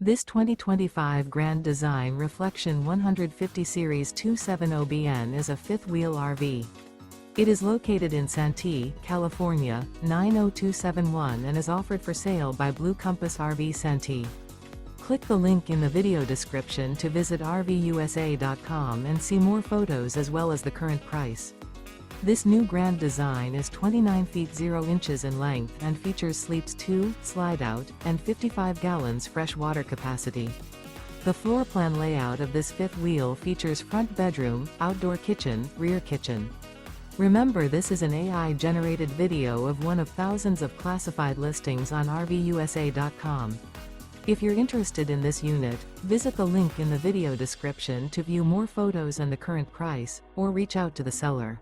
This 2025 Grand Design Reflection 150 Series 270BN is a fifth-wheel RV. It is located in Santee, California, 90271 and is offered for sale by Blue Compass RV Santee. Click the link in the video description to visit RVUSA.com and see more photos as well as the current price. This new Grand Design is 29 feet 0 inches in length and features sleeps 2, slide-out, and 55 gallons fresh water capacity. The floor plan layout of this fifth wheel features front bedroom, outdoor kitchen, rear kitchen. Remember, this is an AI-generated video of one of thousands of classified listings on RVUSA.com. If you're interested in this unit, visit the link in the video description to view more photos and the current price, or reach out to the seller.